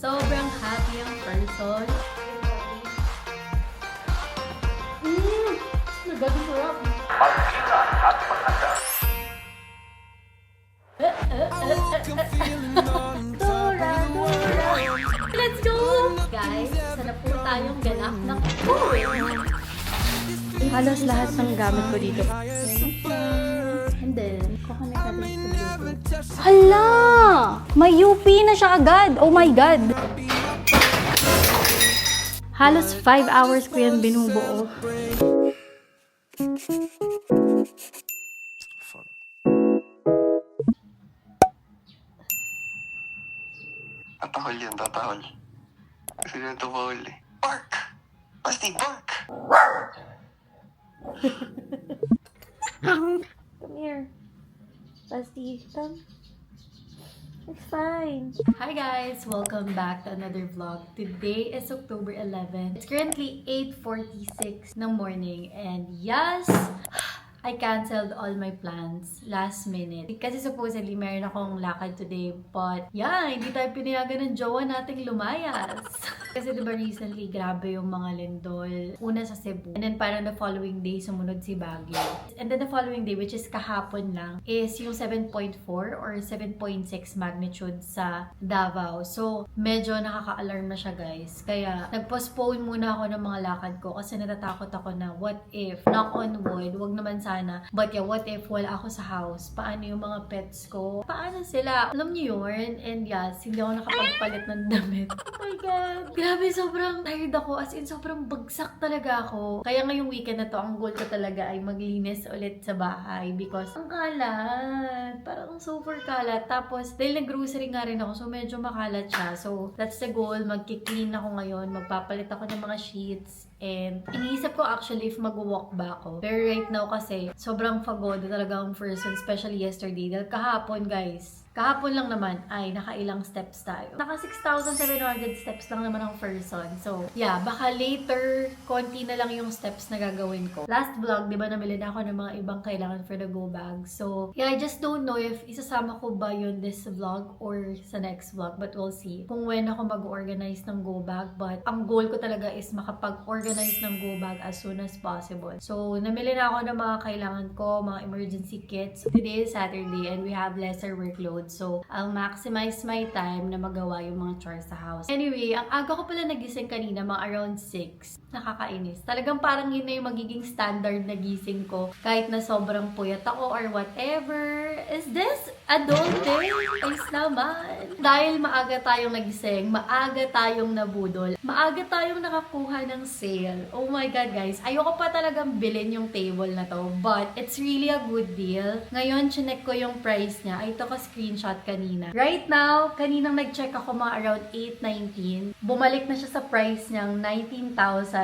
Sobrang happy ang person. Nagaging sarap. Dora! Let's go! Guys, isa na po tayong ganap na Halos lahat ng gamit ko dito. And then, kukunin ka din sa Bluetooth. Hala! May UP na siya agad! Oh my God! Halos 5 hours ko yan binubuo. Tatahol yan, tatahol. Sino ito pa uli? Bark! Basti, bark! Come here. Basti, come. It's fine. Hi guys! Welcome back to another vlog. Today is October 11. It's currently 8:46 ng morning and yes, I canceled all my plans last minute. Kasi supposedly meron akong lakad today but yeah, hindi tayo pinayagan ng jowa nating lumayas. Kasi diba recently, grabe yung mga lindol. Una sa Cebu. And then parang the following day, sumunod si Baguio. And then the following day, which is kahapon lang, is yung 7.4 or 7.6 magnitude sa Davao. So, medyo nakaka-alarm na siya guys. Kaya, nag-postpone muna ako ng mga lakad ko kasi natatakot ako na what if, knock on wood, wag naman sana. But yeah, what if wala ako sa house? Paano yung mga pets ko? Paano sila? Alam niyo yun? And yes, hindi ako nakapagpalit ng damit. Oh my God! Grabe, sobrang tired ako. As in, sobrang bagsak talaga ako. Kaya ngayong weekend na to, ang goal ko talaga ay maglinis ulit sa bahay because ang kalat. Parang super kalat. Tapos, dahil nag-grocery nga rin ako, so medyo makalat siya. So, that's the goal. Magki-clean ako ngayon. Magpapalit ako ng mga sheets. And iniisip ko actually if mag-walk ba ako. Pero right now kasi, sobrang pagod talaga ang person, especially yesterday. Dahil kahapon, guys, kahapon lang naman ay nakailang steps tayo. Naka 6,700 steps lang naman ang person. So, yeah, baka later, konti na lang yung steps na gagawin ko. Last vlog, di ba, namili na ako ng mga ibang kailangan for the go bag. So, yeah, I just don't know if isasama ko ba yun this vlog or sa next vlog. But we'll see kung when ako mag-organize ng go bag. But ang goal ko talaga is makapag-organize ng go bag as soon as possible. So, namili na ako ng mga kailangan ko, mga emergency kits. Today is Saturday and we have lesser workload. So, I'll maximize my time na magawa yung mga chores sa house. Anyway, ang aga ko pala nagising kanina, mga around 6. Nakakainis. Talagang parang yun na yung magiging standard na gising ko. Kahit na sobrang puyat ako or whatever. Is this adulting? Is naman. Dahil maaga tayong nagising, maaga tayong nabudol, maaga tayong nakakuha ng sale. Oh my God, guys. Ayoko pa talagang bilhin yung table na to. But, it's really a good deal. Ngayon, chinek ko yung price niya. I took a screenshot kanina. Right now, kaninang nag-check ako mga around 8:19. Bumalik na siya sa price niyang 19,090.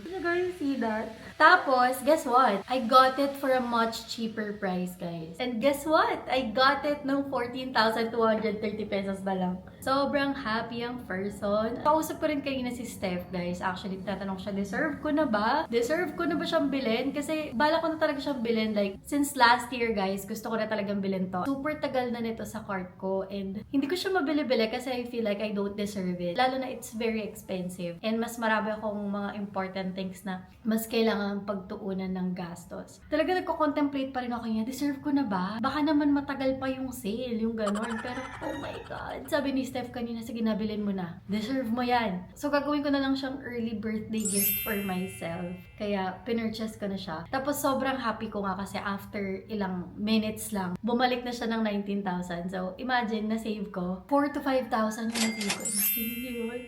Did you guys see that? Tapos, guess what? I got it for a much cheaper price, guys. And guess what? I got it ng 14,230 pesos na lang. Sobrang happy ang person. Kausap ko rin kanina si Steph, guys. Actually, tatanong siya, deserve ko na ba? Deserve ko na ba siyang bilhin? Kasi bala ko na talaga siyang bilhin. Like, since last year, guys, gusto ko na talagang bilhin to. Super tagal na nito sa cart ko. And hindi ko siya mabili-bili kasi I feel like I don't deserve it. Lalo na it's very expensive. And mas marami akong mga important things na mas kailangan pagtuunan ng gastos. Talaga nagko-contemplate pa rin ako niya, deserve ko na ba? Baka naman matagal pa yung sale, yung ganon. Pero, oh my God. Sabi ni Steph kanina, sige, nabilin mo na. Deserve mo yan. So, gagawin ko na lang siyang early birthday gift for myself. Kaya, pinurchase ko na siya. Tapos, sobrang happy ko nga kasi after ilang minutes lang, bumalik na siya ng 19,000. So, imagine, na-save ko. 4,000 to 5,000 yung na-save ko. Imagine niyo yun.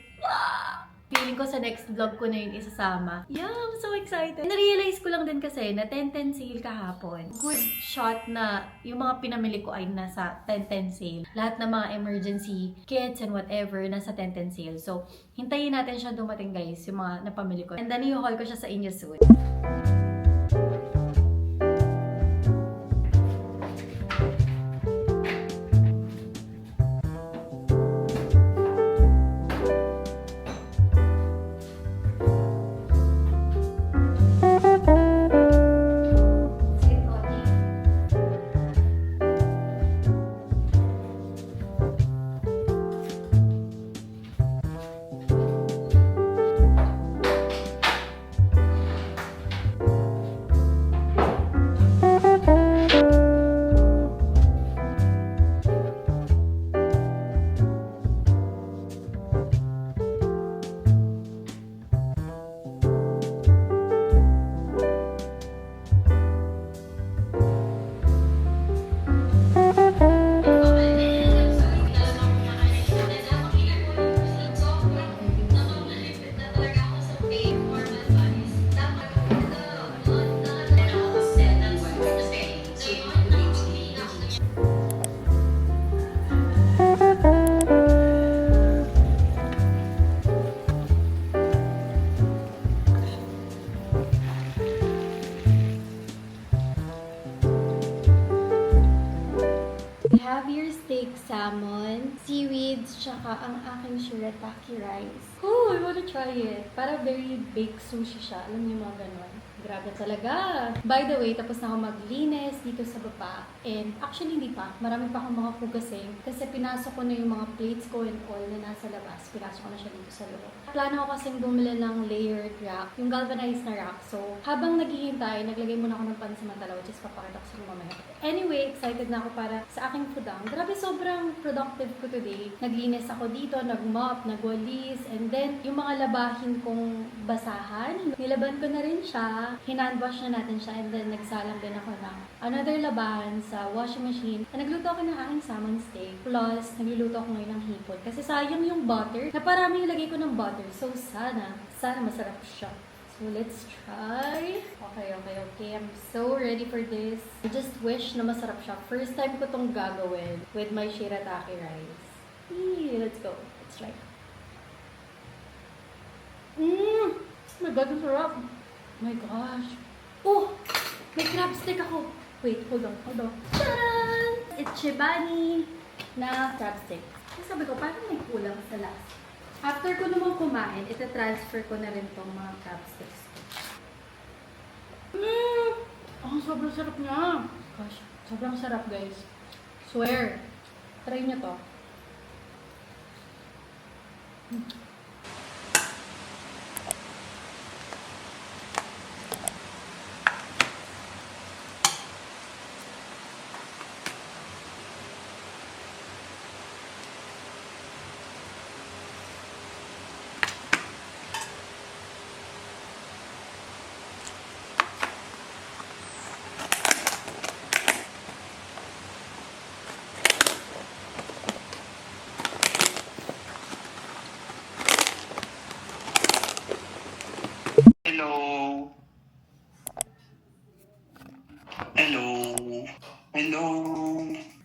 Feeling ko sa next vlog ko na yun isasama. Yeah, I'm so excited. Narealize ko lang din kasi na 10-10 sale kahapon. Good shot na yung mga pinamili ko ay nasa 10-10 sale. Lahat ng mga emergency kits and whatever nasa 10-10 sale. So, hintayin natin siya dumating guys, yung mga napamili ko. And then, i-haul ko siya sa inyo soon. seeds tsaka ang aking shirataki rice. Oh, I wanna try it. Para very baked sushi siya. Alam niyo mga ganon. Grabe talaga. By the way, tapos na ako maglinis dito sa baba. And actually hindi pa. Marami pa akong mga hugasin. Kasi pinasok ko na yung mga plates ko and all na nasa labas. Pinasok ko na siya dito sa loob. Plano ko kasing bumili ng layered rack. Yung galvanized na rack. So, habang naghihintay, naglagay muna ako ng pansamantala, which is papakita ko sa inyo mamaya. Anyway, excited na ako para sa aking fudang. Grabe, sobrang productive ko today. Naglinis ako dito, nag-mop, nagwalis, and then yung mga labahin kong basahan, nilaban ko na rin siya. Hinandwash na natin siya, and then nagsalang din ako ng another laban sa washing machine. Nagluto ako ng aking salmon steak. Plus, nagluluto ako ngayon ng hipon. Kasi sayang yung butter. Naparami yung lagay ko ng butter. So, sana masarap siya. So, let's try. Okay. I'm so ready for this. I just wish na masarap siya. First time ko tong gagawin with my shirataki rice. Let's go. Let's try. Oh my God, ang sarap. Oh my gosh. Oh! May crab stick ako. Wait, hold on. Tadaan! It's Chibani na crab stick. Kasi sabi ko, parang may kulang sa last. After ko naman kumain, ita-transfer ko na rin tong mga crab sticks. Sobrang sarap niya. Gosh, sobrang sarap guys. Swear. Try niyo to.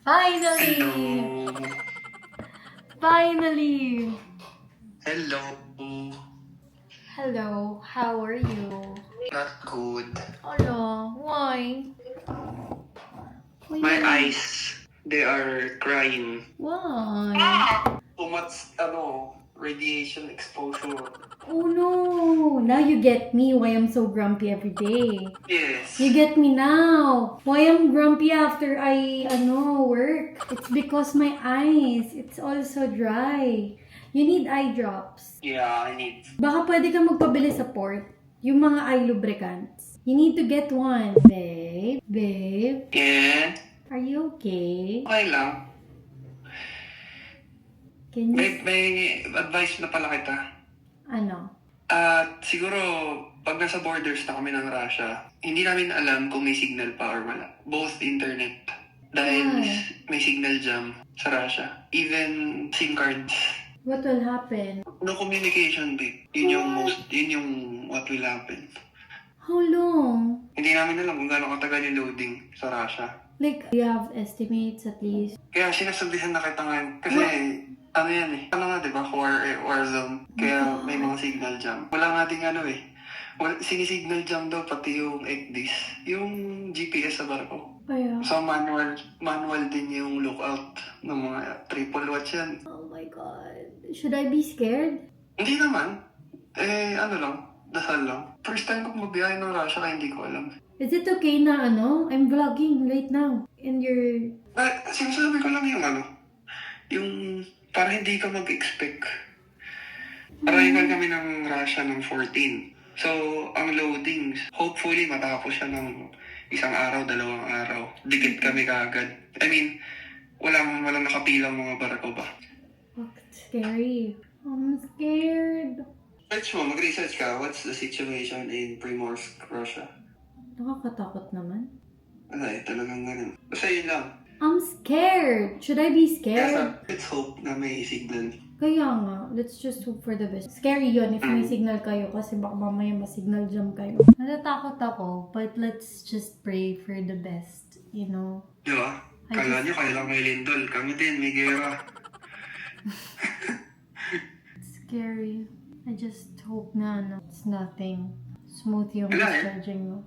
Finally! Finally! Hello, how are you? Not good. Hello, why? My eyes, they are crying. Why? Too much, radiation exposure. Oh no! Now you get me why I'm so grumpy every day. Yes. You get me now. Why I'm grumpy after I work? It's because my eyes, it's also dry. You need eye drops. Yeah, I need. Baka pwede ka magpabili sa port. Yung mga eye lubricants. You need to get one. Babe. Yeah. Are you okay? Okay lang. Can you... May advice na pala kita. Ano? Siguro, pag nasa borders na kami ng Russia, hindi namin alam kung may signal pa or wala. Both internet. Dahil may signal jam sa Russia. Even SIM cards. What will happen? No communication, babe. Yun yung what will happen. How long? Hindi namin alam kung gaano katagal yung loading sa Russia. Like, you have estimates at least? Kaya sinasabihan na kita ngayon. Kasi, ano yan eh. Ano nga, di ba? War zone. Kaya may mga signal jam. Wala nga ding sinisignal jam daw pati yung ECDIS. Yung GPS sa barko. Kaya? So, manual din yung lookout ng mga triple watch yan. Oh my God. Should I be scared? Hindi naman. Dasal lang. First time ko mabiyahe ng Russia kaya hindi ko alam. Is it okay na I'm vlogging right now. And you're... Sinasabi ko lang yung para hindi ka mag-expect. Arrival kami ng Russia ng 14. So, ang loadings, hopefully matapos siya ng isang araw, 2 araw. Dikit kami kaagad. I mean, walang nakapilang mga barko ba? Fuck, it's scary. I'm scared. Mag-research ka. What's the situation in Primorsk, Russia? Nakakatakot naman. Talagang ganun. Basta yun lang. I'm scared. Should I be scared? Let's hope na may signal. Kaya nga, let's just hope for the best. Scary yun if may signal kayo kasi baka mamaya ma-signal jam kayo. Natatakot ako, but let's just pray for the best, you know? Di ba? Kala nyo, kailang may lindol. Kami din, may gera. It's scary. I just hope na it's nothing. Smooth yung Wala eh. discharging mo.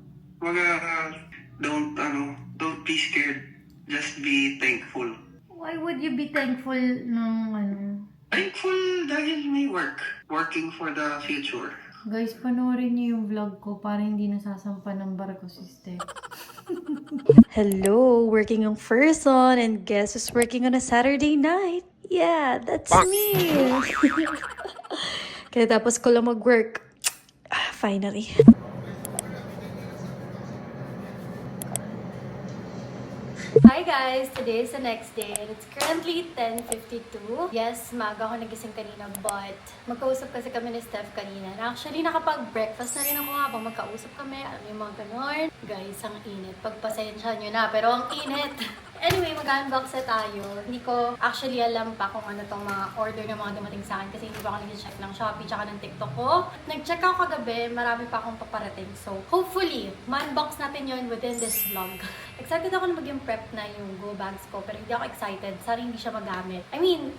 Don't be scared. Just be thankful. Why would you be thankful ng Thankful dahil may work. Working for the future. Guys, panoorin niyo yung vlog ko para hindi nasasampa ng barko si Steph. Hello, working on person, and guess who's working on a Saturday night? Yeah, that's me. Kaya tapos ko lang mag-work. Finally. Hi guys! Today is the next day and it's currently 10:52. Yes, maaga ako nagising kanina but magkausap kasi kami ni Steph kanina. And actually, nakapag-breakfast na rin ako habang magkausap kami. Alam niyo yung mga ganon. Guys, ang init. Pagpasensya nyo na, pero ang init. Anyway, mag-unbox na tayo. Hindi ko actually alam pa kung ano tong mga order na mga dumating sa akin kasi hindi pa ako nag-check ng Shopee tsaka ng TikTok ko. Nag-check ako kagabi, marami pa akong paparating. So, hopefully, ma-unbox natin yon within this vlog. Excited ako na maging prep na yung go bags ko, pero hindi ako excited. Sana hindi siya magamit.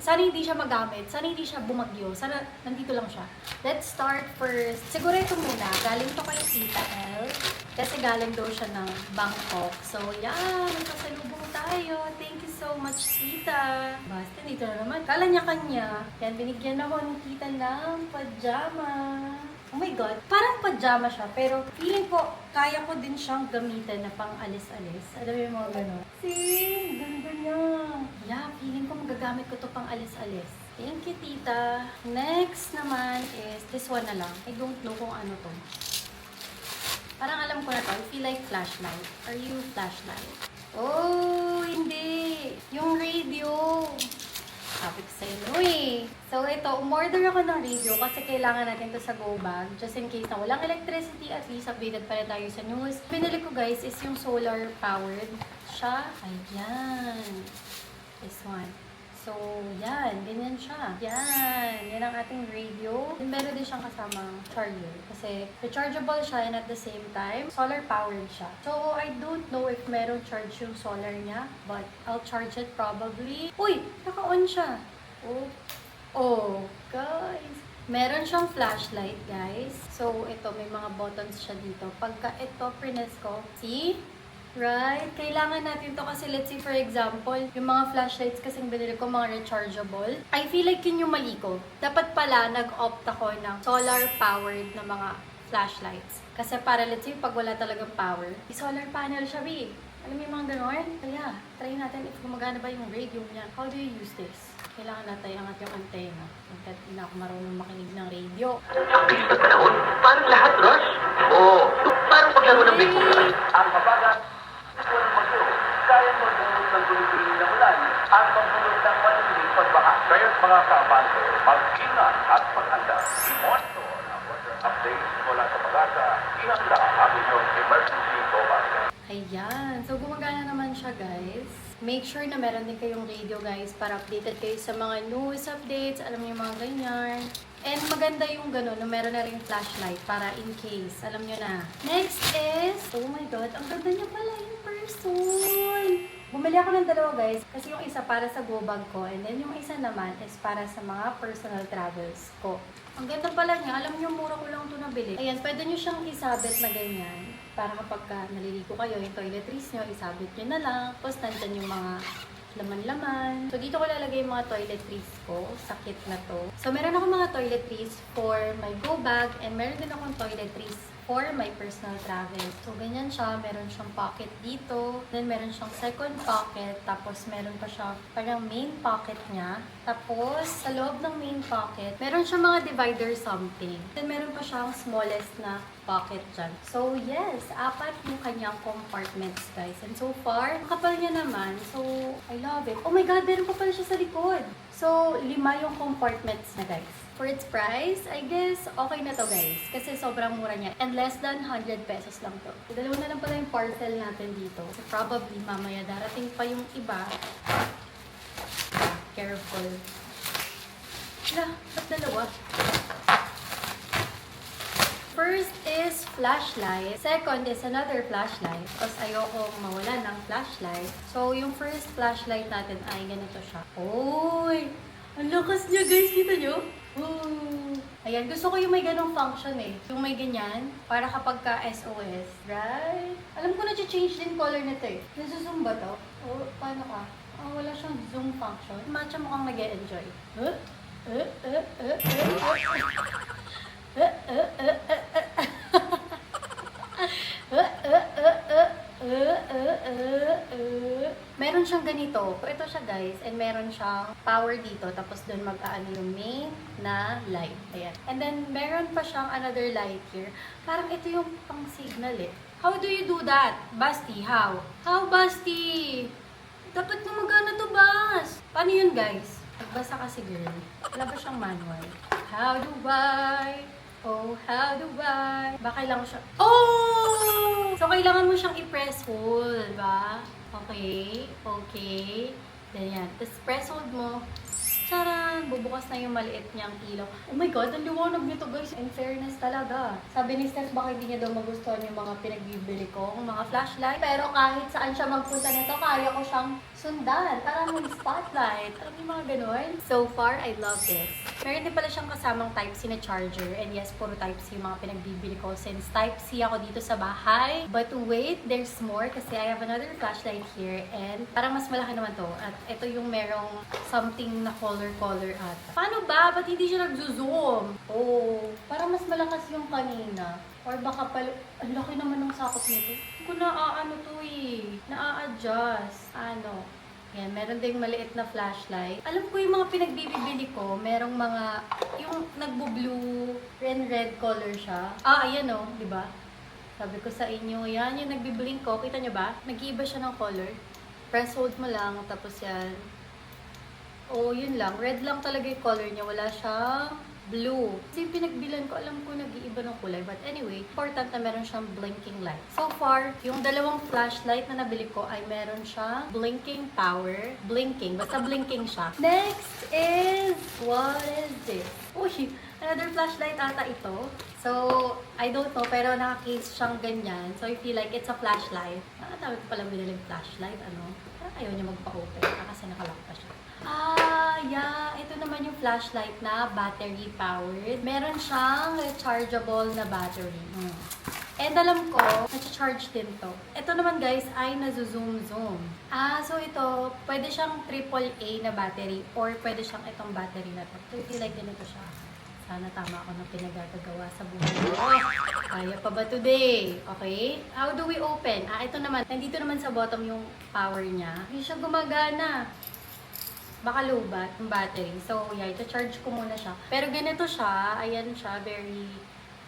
Sana hindi siya magamit. Sana hindi siya bumagyo. Sana nandito lang siya. Let's start first. Siguro ito muna. Galing to kay Tita L. Kasi galing daw siya ng Bangkok. So, yan. Magpasalubong tayo. Thank you so much, Tita. Basta dito na naman. Kala niya kanya. Yan, binigyan ako ni Tita ng pajama. Oh my God, parang pajama siya, pero feeling ko, kaya ko din siyang gamitin na pang alis-alis. Alam mo yung mga gano'n? See, ganda niya. Yeah, feeling ko magagamit ko to pang alis-alis. Thank you, Tita. Next naman is, this one na lang. I don't know kung ano to. Parang alam ko na to. I feel like flashlight. Are you flashlight? Oh, hindi. Yung radio. Sabi ko sa'yo, no eh. So ito, umorder ako ng radio kasi kailangan natin to sa go bag. Just in case na walang electricity, at least updated pa rin tayo sa news. Pinili ko guys is yung solar powered siya. Ayan. This one. So, yan. Ganyan siya. Yan. Yan ang ating radio. And meron din siyang kasamang charger. Kasi rechargeable siya and at the same time, solar powered siya. So, I don't know if meron charge yung solar niya. But, I'll charge it probably. Uy! Naka-on siya. Oh, guys. Meron siyang flashlight, guys. So, ito, may mga buttons siya dito. Pagka ito, prines ko, see? Right? Kailangan natin to kasi let's say for example, yung mga flashlights kasing binili ko, mga rechargeable. I feel like yun yung mali ko. Dapat pala nag-opt ako ng solar-powered na mga flashlights. Kasi para let's say pag wala talagang power, solar panel siya, babe. Alam mo yung mga gano'n? Kaya, try natin if gumagana ba yung radio niya. How do you use this? Kailangan natin angat yung antena. Hindi na ako marunong makinig ng radio. Sa panahon, parang lahat rush. Oo, parang paglaro ng big book. Ang mabaga, walang magyo. Kaya mo dumulog ng tuloy-tuloy na ulan at magbulog ng malaking pagbaha. Kaya't mga kaabante, mag-ingat at maghanda. I-monitor ang weather updates mula sa pag-asa. Ihanda ang inyong emergency call. Ayan. So, gumagana naman siya, guys. Make sure na meron din kayong radio, guys, para updated kayo sa mga news updates. Alam niyo yung mga ganyan. And maganda yung gano'n, na meron na rin flashlight para in case. Alam niyo na. Next is, oh my God, ang ganda niya pala in person. Bumili ako ng dalawa, guys. Kasi yung isa para sa go bag ko. And then yung isa naman is para sa mga personal travels ko. Ang ganda pala niya. Alam niyo, mura ko lang ito nabili. Ayan, pwede niyo siyang isabit na ganyan. Para kapag naliligo kayo, yung toiletries niyo, isabit niyo na lang. Tapos nandyan yung mga laman-laman. So, dito ko lalagay yung mga toiletries ko sa kit na to. So, meron ako mga toiletries for my go bag and meron din akong toiletries for my personal travel. So, ganyan siya. Meron siyang pocket dito. Then, meron siyang second pocket. Tapos, meron pa siya parang main pocket niya. Tapos, sa loob ng main pocket, meron siyang mga divider something. Then, meron pa siyang smallest na pocket dyan. So, yes, 4 yung kanyang compartments, guys. And so far, ang kapal niya naman. So, I love it. Oh my God, meron pa pala siya sa likod. So, 5 yung compartments na, guys. For its price, I guess, okay na to, guys. Kasi sobrang mura niya. And less than 100 pesos lang to. Dalawa na lang pala yung parcel natin dito. So, probably, mamaya darating pa yung iba. Careful. Wala, ba't dalawa? First is flashlight. Second is another flashlight. Because ayoko mawala ng flashlight. So, yung first flashlight natin ay ganito siya. Oy! Ang lakas niya, guys. Kita nyo? Ooh. Ayan, gusto ko yung may ganong function eh. Yung may ganyan, para kapag ka SOS. Right? Alam ko na change din color nito eh. Nasuzoom ba to? O, paano ka? Wala siyang zoom function. Matcha mukhang nag-e-enjoy. Huh? Meron siyang ganito. Ito siya guys. And meron siyang power dito. Tapos doon mag-aano yung main na light. Ayan. And then meron pa siyang another light here. Parang ito yung pang signal eh. How do you do that? Basti, how? How, Basti? Dapat gumagana to, Bas. Paano yun guys? Magbasa kasi girl. Wala ba siyang manual? How do I? Oh, how do I? Ba kailangan siya... Oh! So, kailangan mo siyang i-press hold, ba? Okay. Okay. Ganyan. Tapos, press hold mo. Charan! Bubukas na yung maliit niyang ilaw. Oh my God, ang liwanag nito guys. In fairness talaga. Sabi ni Steph, baka hindi niya daw magustuhan yung mga pinagbibili ko, mga flashlight. Pero kahit saan siya magpunta nito, kaya ko siyang sundan. Parang may spotlight. Alam yung mga ganun. So far, I love this. Meron din pala siyang kasamang Type-C na charger. And yes, puro Type-C yung mga pinagbibili ko since Type-C ako dito sa bahay. But wait, there's more kasi I have another flashlight here. And parang mas malaki naman to. At ito yung merong something na color ata. Paano ba? Ba't hindi siya nag-zoom? Oh, parang mas malakas yung kanina. Or baka pala, ang laki naman ng sakot nito. Hindi ko na-ano to eh. Na-a-adjust. Ano? Yan, meron ding maliit na flashlight. Alam ko yung mga pinagbibili ko, merong mga, yung nagbo-blue and red color siya. Ah, ayan o, di ba? Sabi ko sa inyo, yan yung nagbiblink ko. Kita nyo ba? Nag-iiba siya ng color. Press hold mo lang, tapos yan. Oh, yun lang. Red lang talaga yung color niya. Wala siyang blue. Kasi yung pinagbilan ko, alam ko nag-iiba ng kulay. But anyway, important na meron siyang blinking light. So far, yung dalawang flashlight na nabili ko ay meron siyang blinking power. Blinking. Basta blinking siya. Next is, what is this? Uy, another flashlight ata ito. So, I don't know, pero naka-case siyang ganyan. So, I feel like it's a flashlight. Dami ko palang biniling flashlight, ano? Parang ayaw niya magpa-open kasi nakalock pa siya. Ah, yeah. Ito naman yung flashlight na battery powered. Meron siyang rechargeable na battery. And alam ko, na-charge din to. Ito naman guys ay nazo-zoom-zoom. Ah, so ito, pwede siyang AAA na battery or pwede siyang itong battery na to. So, I feel like ganito siya. Sana tama ako ng pinagagawa sa buhay ko. Kaya pa ba today? Okay? How do we open? Ah, ito naman. Nandito naman sa bottom yung power niya. Hindi siya gumagana. Baka lowbat yung battery. So, yeah, ito-charge ko muna siya. Pero ganito siya. Ayan siya. Very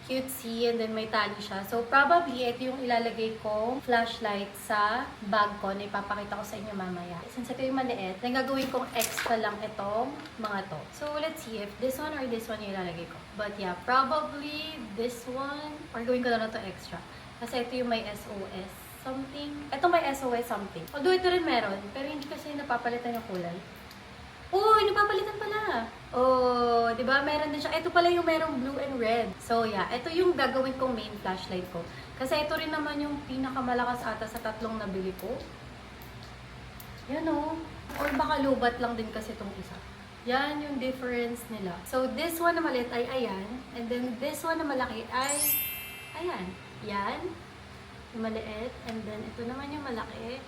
cutesy. And then may tali siya. So, probably, ito yung ilalagay kong flashlight sa bag ko na ipapakita ko sa inyo mamaya. Since ito yung maliit, then gagawin kong extra lang itong mga to. So, let's see if this one or this one yung ilalagay ko. But yeah, probably this one. Or gawin ko na to extra. Kasi ito yung may SOS something. Ito may SOS something. Although ito rin meron. Pero hindi kasi napapalitan yung kulay. Uy, napapalitan pala. Oh, 'di ba? Meron din siya. Ito pala yung merong blue and red. So, yeah, ito yung gagawin kong main flashlight ko. Kasi ito rin naman yung pinakamalakas ata sa tatlong nabili ko. Yan oh. Or baka lubat lang din kasi itong isa. Yan yung difference nila. So, this one na maliit ay ayan. And then, this one na malaki ay ayan. Yan. Yung maliit. And then, ito naman yung malaki.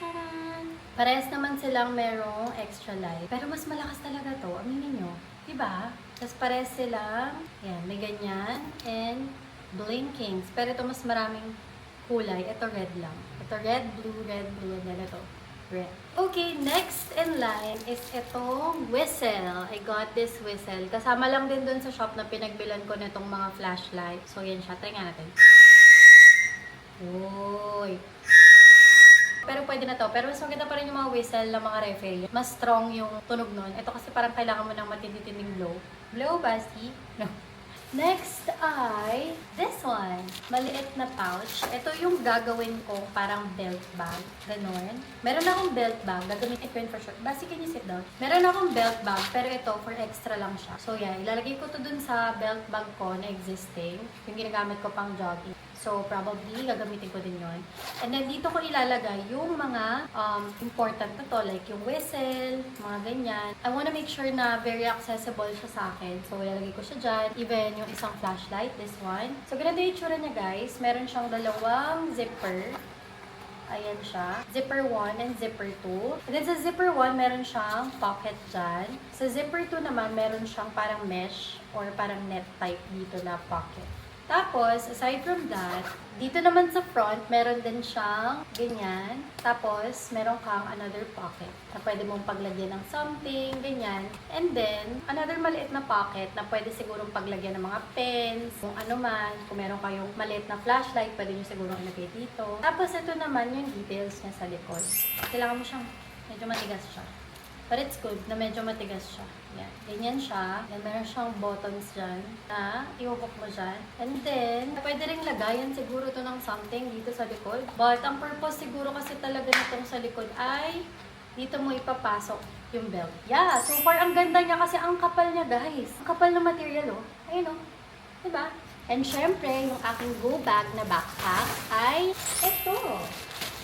Charan! Parehas naman silang merong extra light. Pero mas malakas talaga to. Aminin nyo. Diba? Tapos parehas silang, yan, may ganyan. And blinkings. Pero ito mas maraming kulay. Ito red lang. Ito red, blue, and then ito red. Okay, next in line is itong whistle. I got this whistle. Kasama lang din dun sa shop na pinagbilan ko nitong mga flashlight. So, yan siya. Try nga natin. Uy! Pero pwede na to. Pero mas maganda pa rin yung mga whistle ng mga referee. Mas strong yung tunog nun. Ito kasi parang kailangan mo ng matindi-tinding blow. Blow, Basti? No. Next ay this one. Maliit na pouch. Ito yung gagawin ko parang belt bag. Ganon. Meron akong belt bag. Gagamitin ko yun for sure. Basti, can you sit down? Meron akong belt bag. Pero ito, for extra lang siya. So yeah, ilalagay ko to dun sa belt bag ko na existing. Yung ginagamit ko pang jogging. So, probably, gagamitin ko din yun. And then, dito ko ilalagay yung mga important na to, like yung whistle, mga ganyan. I wanna make sure na very accessible siya sa akin. So, ilalagay ko siya dyan. Even yung isang flashlight, this one. So, ganito yung itsura niya, guys. Meron siyang dalawang zipper. Ayan siya. Zipper 1 and zipper 2. And then sa zipper 1, meron siyang pocket dyan. Sa zipper 2 naman, meron siyang parang mesh or parang net type dito na pocket. Tapos, aside from that, dito naman sa front, meron din siyang ganyan. Tapos, meron kang another pocket na pwede mong paglagyan ng something, ganyan. And then, another maliit na pocket na pwede sigurong paglagyan ng mga pens, kung ano man. Kung meron kayong maliit na flashlight, pwede nyo sigurong ilagay dito. Tapos, ito naman yung details niya sa likod. Kailangan mo siyang, medyo matigas siya. But it's good na medyo matigas siya. Yan. Ganyan siya. Yan, meron siyang buttons dyan na iuhok mo dyan. And then, pwede rin lagayan siguro to ng something dito sa likod. But ang purpose siguro kasi talaga nitong sa likod ay dito mo ipapasok yung belt. Yeah, so far ang ganda niya kasi ang kapal niya, guys. Ang kapal na material, oh. Ayun, oh. Diba? And syempre, yung aking go bag na backpack ay ito.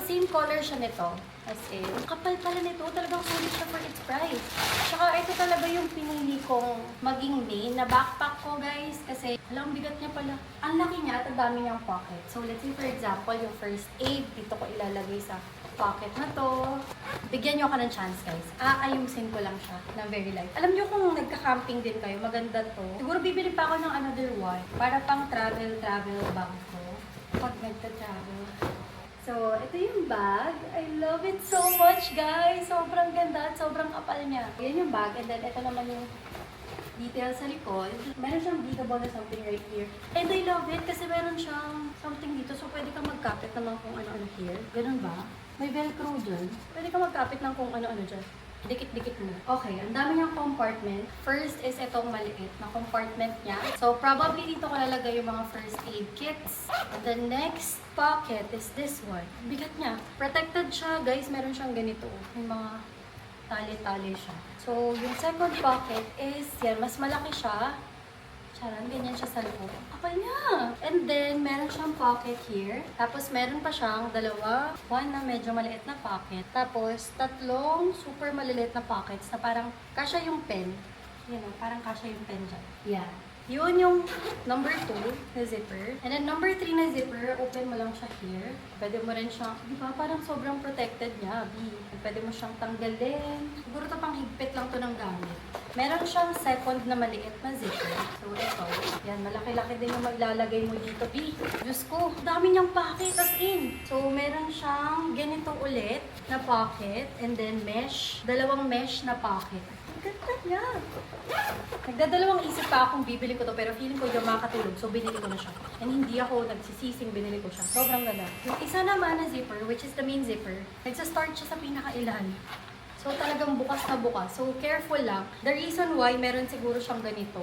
Same color siya nito. As in, kapal pala nito. Talagang sulit siya for its price. Tsaka ito talaga yung pinili kong maging main na backpack ko, guys. Kasi, alam, bigat niya pala. Ang laki niya at ang dami niyang pocket. So, let's say for example, yung first aid, dito ko ilalagay sa pocket na to. Bigyan niyo ako ng chance, guys. Aayusin ko lang siya na very light. Alam niyo kung nagka-camping din kayo, maganda to. Siguro bibili pa ako ng another one para pang travel bag ko pag nagka-travel. So, ito yung bag. I love it so much, guys. Sobrang ganda at sobrang kapal niya. Yan yung bag. And then, ito naman yung detail sa likod. Meron siyang beadable na something right here. And I love it kasi meron siyang something dito. So, pwede kang magkapit naman kung ano-ano here. Ganun ba? May velcro dyan. Pwede kang magkapit ng kung ano-ano dyan. Dikit-dikit mo. Okay, ang dami niyang compartment. First is itong maliit na compartment niya. So, probably dito ko lalagay yung mga first aid kits. And the next pocket is this one. Bigat niya. Protected siya, guys. Meron siyang ganito. May mga tali-tali siya. So, yung second pocket is, yan, mas malaki siya. Charan, ganyan siya sa loob. Kapal niya! And then, meron siyang pocket here. Tapos, meron pa siyang dalawa. One na medyo maliit na pocket. Tapos, tatlong super maliliit na pockets na parang kasya yung pen. You know, parang kasya yung pen dyan. Yeah. Yun yung number 2 na zipper. And then number 3 na zipper, open mo lang siya here. Pwede mo rin siyang, di ba, parang sobrang protected niya, B. Pwede mo siyang tanggalin. Siguro ito pang higpit lang to ng gamit. Meron siyang second na maliit na zipper. So ito, yan, malaki-laki din yung maglalagay mo dito, B. Diyos ko, dami niyang pocket as in. So meron siyang ganito ulit na pocket and then mesh, dalawang mesh na pocket. Ganda niya. Nagdadalawang isip pa akong bibili ko to pero feeling ko yung makatulog so binili ko na siya. And hindi ako nagsisising binili ko siya. Sobrang ganda. Yung isa naman na zipper, which is the main zipper, nagsa-start siya sa pinakailan. So talagang bukas na bukas. So careful lang. The reason why meron siguro siyang ganito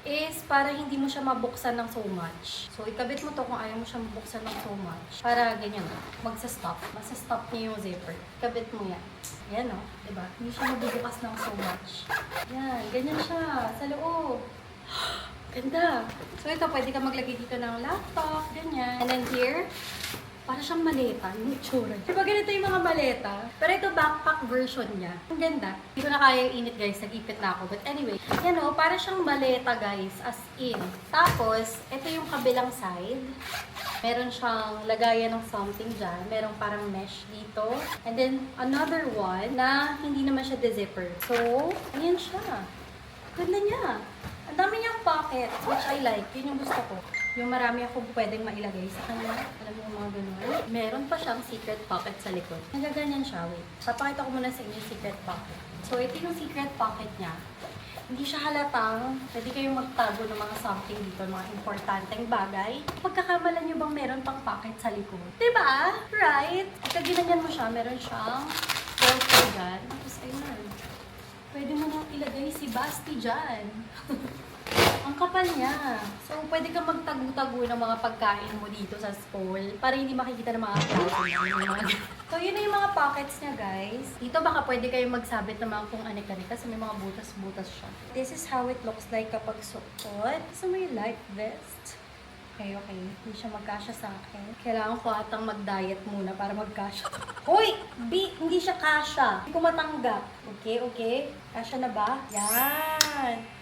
is para hindi mo siya mabuksan ng so much. So ikabit mo to kung ayaw mo siya mabuksan ng so much. Para ganyan, magsa-stop. Masa-stop niya yung zipper. Ikabit mo yan. Yan o, diba? Hindi siya mabubukas ng so much. Yan, ganyan siya sa loob. Ganda. So ito, pwede ka maglagay dito ng laptop, ganyan. And then here, para siyang maleta, yung itsura. Diba ganito yung mga maleta? Pero ito backpack version niya. Ang ganda. Hindi ko na kaya yung init, guys. Nag-ipit na ako. But anyway, yan o, para siyang maleta, guys. As in. Tapos, ito yung kabilang side. Meron siyang lagayan ng something dyan. Merong parang mesh dito. And then, another one na hindi naman siya de-zipper. So, ayan siya. Ganda niya. Ang dami niyang pocket, which I like. Yun yung gusto ko. Yung marami akong pwedeng mailagay sa kanya. Alam mo yung mga ganun. Meron pa siyang secret pocket sa likod. Nagaganyan siya. Wait. Papakita ko muna sa inyo yung secret pocket. So, ito yung secret pocket niya. Hindi siya halatang, pwede kayong magtago ng mga something dito, mga importanteng bagay. Pagkakamalan nyo bang meron pang pocket sa likod? Diba? Right? Pagka ginanyan mo siya, meron siyang filter dyan. Tapos ayun, pwede mo nang ilagay si Basti dyan. Ang kapal niya. So, pwede kang magtago-tago ng mga pagkain mo dito sa school para hindi makikita ng mga klase. So, yun na yung mga pockets niya, guys. Dito baka pwede kayong magsabit ng mga kung anik-anik kasi may mga butas-butas siya. This is how it looks like kapag suot. So, may life vest. Okay. Hindi siya magkasya sa akin. Kailangan ko atang mag-diet muna para magkasya. Hoy! B! Hindi siya kasya. Hindi ko matanggap. Okay? Kasya na ba? Yan!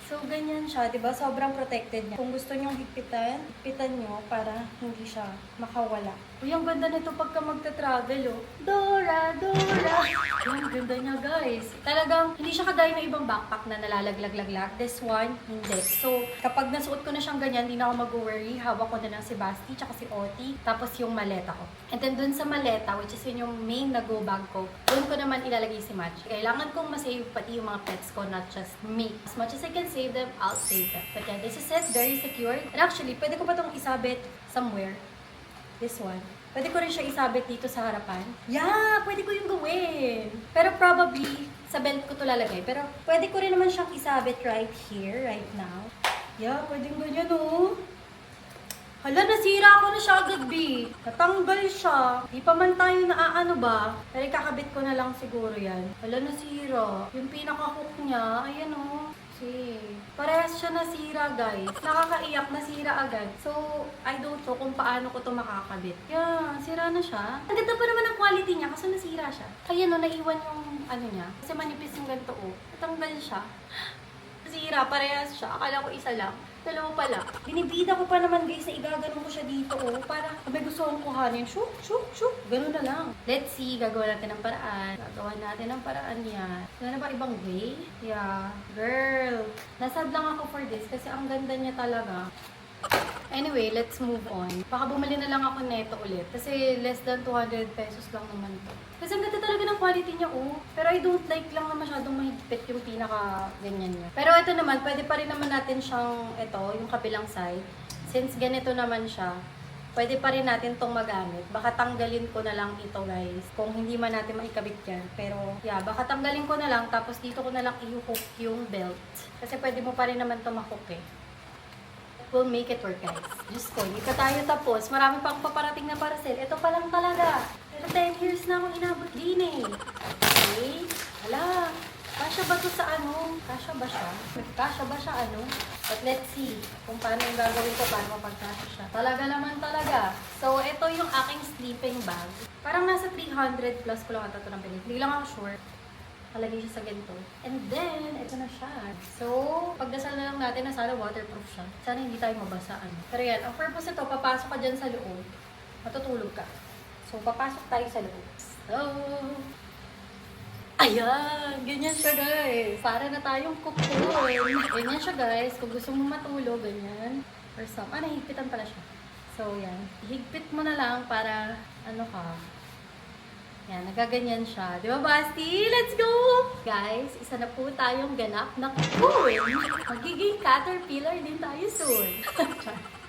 So, ganyan siya, di ba? Sobrang protected niya. Kung gusto niyong higpitan, higpitan niyo para hindi siya makawala. Uy, ang ganda nito pagka magta-travel, oh. Dora, Dora! Ang ganda niya, guys. Talagang, hindi siya kagaya ng ibang backpack na nalalaglag-laglag. This one, hindi. So, kapag nasuot ko na siyang ganyan, hindi na ako mag-worry. Hawak ko na lang si Basti, tsaka si Oti, tapos yung maleta ko. And then, dun sa maleta, which is yun yung main na go bag ko, dun ko naman ilalagay si Match. Kailangan kong masave pati yung mga pets ko, not just me. As much as I can save them, I'll save them. But yeah, this is it. Very secure. And actually, pwede ko pa itong isabit somewhere. This one. Pwede ko rin siya isabit dito sa harapan. Yeah! Pwede ko yung gawin. Pero probably, sa belt ko to lalagay. Pero pwede ko rin naman siyang isabit right here, right now. Yeah, pwede ganyan, oh. Hala, nasira ko na siya agad, B. Natanggal siya. Di pa man tayo naaano ba? Pero kakabit ko na lang siguro yan. Hala, nasira. Yung pinaka-hook niya, ayan, oh. Parehas siya nasira, guys. Nakakaiyak, nasira agad. So, I don't know kung paano ko to makakabit. Yeah, sira na siya. Ang ganda pa naman ang quality niya kasi nasira siya. Kaya no, naiwan yung ano niya. Kasi manipis yung ganito, oh. Natanggal siya. Nasira, parehas siya. Akala ko isa lang. Dalawa pala. Binibida ko pa naman, guys, na igaganon ko siya dito, oh. Para may gusto kong kuhanin. Shook, shook, shook. Ganun na lang. Let's see. Gagawa natin ng paraan. Gagawa natin ng paraan yan. Wala na ba ibang way? Yeah. Girl. Nasad lang ako for this kasi ang ganda niya talaga. Anyway, let's move on. Baka bumili na lang ako neto ulit. Kasi less than 200 pesos lang naman to. Kasi ang ganda talaga ng quality niya, oh. Pero I don't like lang na masyadong mahigpit yung pinaka-ganyan niya. Pero ito naman, pwede pa rin naman natin siyang, ito, yung kabilang side. Since ganito naman siya, pwede pa rin natin tong magamit. Baka tanggalin ko na lang ito, guys. Kung hindi man natin maikabit yan. Pero, yeah, baka tanggalin ko na lang. Tapos dito ko na lang i-hook yung belt. Kasi pwede mo pa rin naman ito ma-hook, eh. We'll make it work, guys. Diyos ko, hindi pa tayo tapos. Marami pa akong paparating na parcel. Ito pa lang talaga. Pero 10 years na akong inabot din, eh. Okay? Hala. Kasya ba to sa ano? Kasya ba siya? Kasya ba siya ano? But let's see kung paano yung gagawin ko para mapagkasya siya. Talaga naman talaga. So, ito yung aking sleeping bag. Parang nasa 300 plus ko lang ito ng pinili. Hindi lang ako sure. Kalagay siya sa ganito. And then, ito na siya. So, pagdasal na lang natin na sana waterproof siya. Sana hindi tayo mabasaan. Pero yan, ang purpose ito, papasok ka dyan sa loob. Matutulog ka. So, papasok tayo sa loob. So, ayan! Ganyan siya, guys. Para na tayong kukul. Ganyan siya, guys. Kung gusto mo matulog, ganyan. Or some. Nahigpitan pala siya. So, yan. Higpit mo na lang para, ano ka, yan, nagaganyan siya. Di ba, Basti? Let's go! Guys, isa na po tayong ganap na cool. Magiging caterpillar din tayo soon.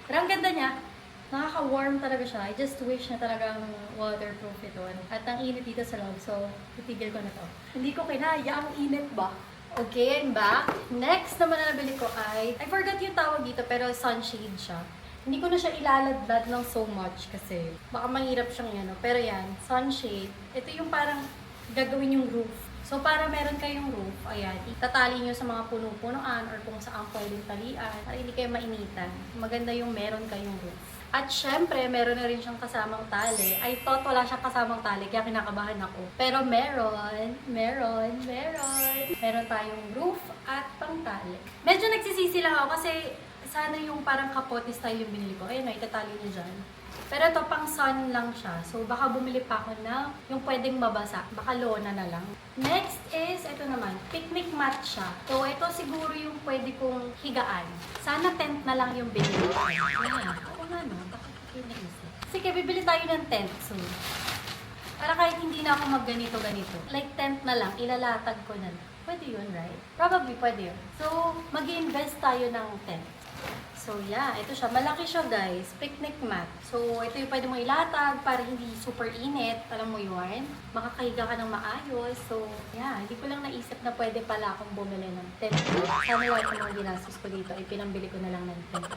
Pero ang ganda niya, nakaka-warm talaga siya. I just wish na talagang waterproof ito. At ang init dito sa loob, so titigil ko na to. Hindi ko kinaya ang init ba? Okay, I'm back. Next naman na nabili ko ay, I forgot yung tawag dito, pero sunshade siya. Hindi ko na siya ilaladlad ng so much kasi baka mahirap siyang yan. Pero yan, sunshade. Ito yung parang gagawin yung roof. So, para meron kayong roof, ayan, itatali nyo sa mga puno-punuan or kung saan pwedeng talian para hindi kayo mainitan. Maganda yung meron kayong roof. At syempre, meron na rin siyang kasamang tali. I thought wala siyang kasamang tali, kaya kinakabahan ako. Pero meron. Meron tayong roof at pangtali. Medyo nagsisisi lang ako kasi sana yung parang kapote style yung binili ko. Ayun, itatali niya dyan. Pero ito, pang sun lang siya. So, baka bumili pa ako na yung pwedeng mabasa. Baka lona na lang. Next is, ito naman, picnic mat siya. So, ito siguro yung pwede kong higaan. Sana tent na lang yung binili ko. Ayan. Oo nga, no? Bakit ko naisip? Sige, bibili tayo ng tent soon. Para kahit hindi na ako magganito-ganito. Like tent na lang, ilalatag ko na lang. Pwede yun, right? Probably pwede yun. So, mag-invest tayo ng tent. So, yeah. Ito siya. Malaki siya, guys. Picnic mat. So, ito yung pwede mo ilatag para hindi super init. Alam mo yun? Makakahiga ka ng maayos. So, yeah. Hindi ko lang naisip na pwede pala akong bumili ng tent. Sana lahat ng mga ginastos ko dito ay pinambili ko na lang ng tent.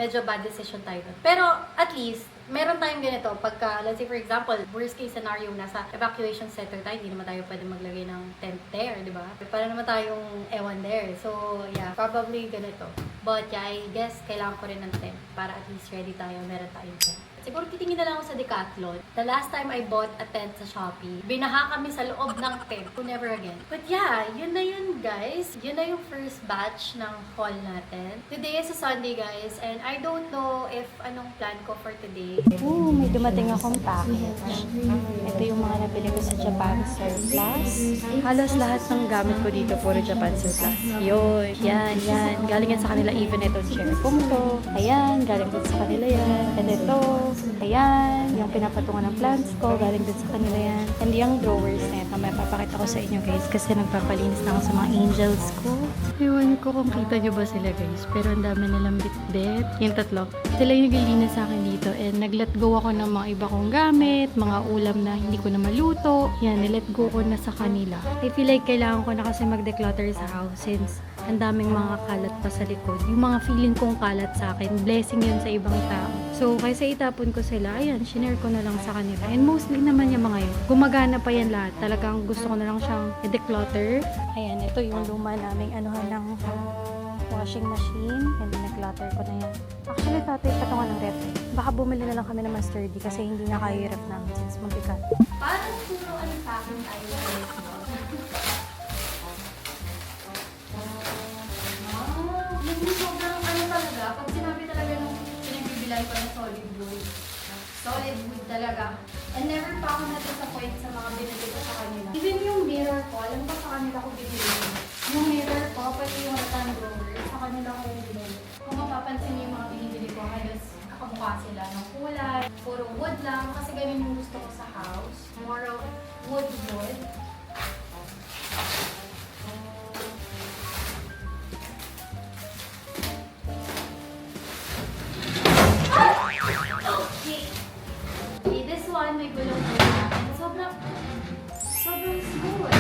Medyo bad decision tayo doon. Pero, at least, meron tayong ganito. Pagka, let's say for example, worst case scenario, nasa evacuation center tayo, hindi naman tayo pwede maglagay ng tent there, di ba? Para naman tayong ewan there. So, yeah, probably ganito. But, yeah, I guess, kailangan ko rin ng tent para at least ready tayo, meron tayong tent. Siguro titingin na lang ako sa Decathlon. The last time I bought a tent sa Shopee, binaha kami sa loob ng tent. So never again. But yeah, yun na yun guys. Yun na yung first batch ng haul natin. Today is a Sunday guys, and I don't know if anong plan ko for today. Ooh, may dumating akong package. Ito yung mga nabili ko sa Japan Surplus. Halos lahat ng gamit ko dito puro Japan Surplus. Yun, yan. Galing yan sa kanila, even itong chair kong to. Ayan, galing din sa kanila yan. And ito, ayan, yung pinapatungan ng plants ko, galing din sa kanila yan. And yung drawers na ito, may papakita ko sa inyo guys kasi nagpapalinis na ako sa mga angels ko. Ewan ko kung kita nyo ba sila guys, pero ang dami nilang bit-bit. Yung tatlo, sila yung naglilinis sa akin dito and nag-let go ako ng mga iba kong gamit, mga ulam na hindi ko na maluto. Yan, nilet go ko na sa kanila. I feel like kailangan ko na kasi mag-declutter sa house since ang daming mga kalat pa sa likod. Yung mga feeling kong kalat sa akin, blessing yun sa ibang tao. So, kaysa itapon ko sila, ayan, shinare ko na lang sa kanila. And mostly naman yung mga yun, gumagana pa yan lahat. Talagang gusto ko na lang siyang i-declutter. Ayan, ito yung luma naming anuhan ng washing machine. And nag-clutter ko na yan. Actually, ito yung patungan ng ref. Baka bumili na lang kami ng sturdy kasi hindi na kaya yung ref namin since mabigat. Parang puro unpacking tayo sa ito. Yung sobrang ano talaga, pag sinabi talaga nung pinagbibilay ko ng solid wood. Solid wood talaga. And never pa ako na-disappoint sa mga binili ko sa kanila. Even yung mirror ko, alam ko sa kanila ko binili. Yung mirror ko, pati yung rattan drawer, sa kanila ko binili. Kung mapapansin niyo yung mga binibili ko, halos nakamukha sila ng kulay. Puro wood lang, kasi ganun yung gusto ko sa house. More of wood. Okay, this one may gulong ko na. And sobrang smooth.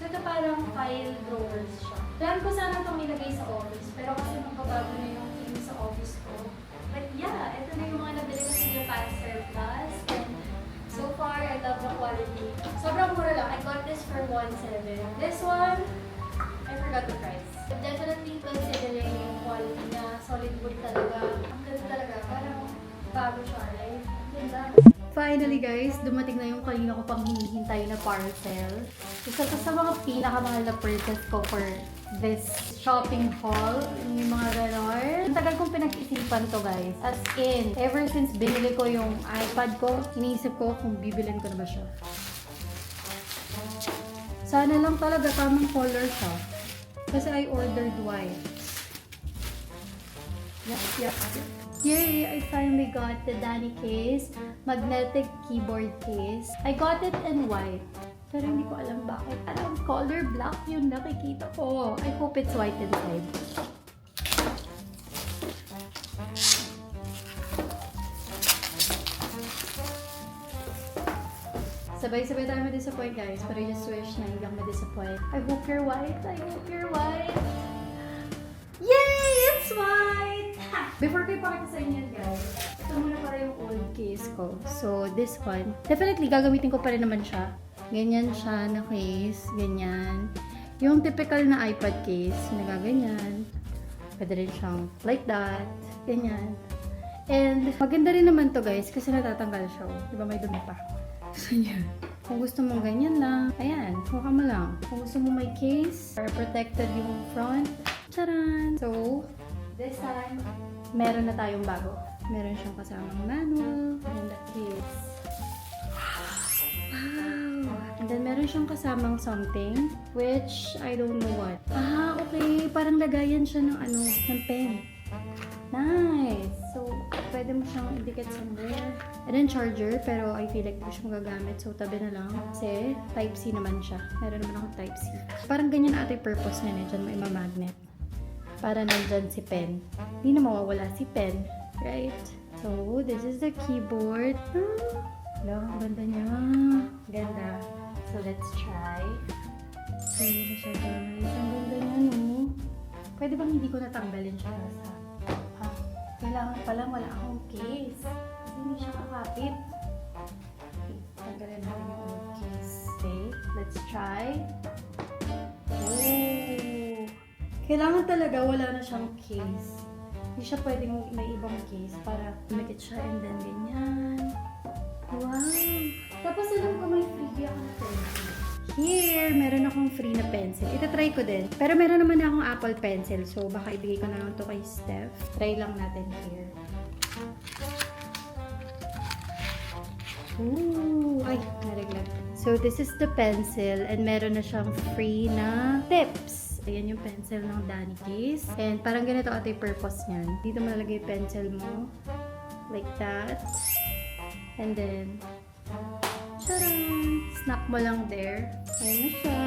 So ito parang file drawers siya. Plan ko sana itong ilagay sa office, pero kasi magbabago na yung theme sa office ko. But yeah, ito na yung mga nabili ko sa Japan Surplus. And so far, I love the quality. Sobrang mura lang. I got this for 1.7. This one, I forgot the price. But definitely considering yung quality na solid wood talaga. Ang ganda talaga. Parang bago siya, right? Ganda. Finally guys, dumating na yung kanina ko pang hinihintay na parcel. Isa to sa mga pinakamahal na purchase ko for this shopping haul. Yung mga ganon. Ang tagal kong pinag-isipan to guys. As in, ever since binili ko yung iPad ko, iniisip ko kung bibilin ko na ba siya. Sana lang talaga tamang color siya. Kasi I ordered white. Yep. Yay! I finally got the Danny case, magnetic keyboard case. I got it in white. Pero hindi ko alam bakit. Alam, color black yung nakikita ko. I hope it's white inside. Sabay-sabay tayo ma-disappoint guys, pero I just wish na hindi ako ma-disappoint. I hope you're white. I hope you're white. Yay! It's white! Before ko ipakita sa inyo guys, ito muna para yung old case ko. So, this one, definitely gagamitin ko pa rin naman siya. Ganyan siya na case, ganyan. Yung typical na iPad case, nagaganyan. Pwede rin siyang like that, ganyan. And maganda rin naman to guys, kasi natatanggal siya. Diba may dumi pa? So, yan. Kung gusto mong ganyan lang, ayan, huwag mo lang. Kung gusto mo may case, para protected yung front, charan! So, this time, meron na tayong bago. Meron siyang kasamang manual and the case. Wow! And then, meron siyang kasamang something, which I don't know what. Ah, okay. Parang lagayan siya ng ng pen. Nice! So, pwede mo siyang idikit somewhere. And then charger, pero I feel like hindi ko siya magagamit. So, tabi na lang. Kasi, Type-C naman siya. Meron naman akong Type-C. Parang ganyan ata yung purpose niya. Diyan may magnet. Para nandyan si pen. Hindi na mawawala si pen. Right? So, this is the keyboard. Hello, ang ganda niya. Ganda. So, let's try. So, yun na siya guys. Ang ganda niya, no? Pwede bang hindi ko natanggalin siya sa... Kailangan pala wala akong case. Kasi hindi siya kakapit. Okay, tanggalin natin yung old case. Okay, let's try. Oh! Kailangan talaga wala na siyang case. Hindi siya pwedeng may ibang case para lumikit siya and then ganyan. Wow! Tapos alam ko may free ako na pencil. Here, meron akong free na pencil. Itatry ko din. Pero meron naman akong Apple Pencil. So, baka ibigay ko na lang to kay Steph. Try lang natin here. Ooh! Ay, nariglag. So, this is the pencil. And meron na siyang free na tips. Ayan yung pencil ng Danny Case. And parang ganito ata yung purpose niyan. Dito mo lalagay yung pencil mo. Like that. And then, charan! Snap mo lang there. Ayan na siya.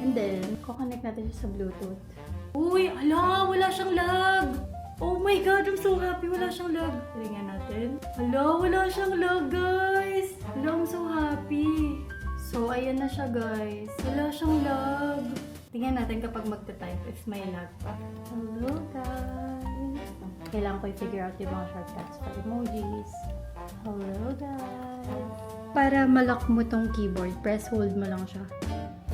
And then, kukonect natin siya sa Bluetooth. Uy! Ala! Wala siyang lag! Oh my God! I'm so happy! Wala siyang lag. Tingnan natin. Ala! Wala siyang lag, guys! Ala! I'm so happy! So, ayan na siya, guys. Wala siyang lag. Tingnan natin kapag magta-type if may lag pa. Hello, guys! Kailangan ko i-figure out yung mga shortcuts for emojis. Hello, guys! Para malock mo tong keyboard, press hold mo lang siya.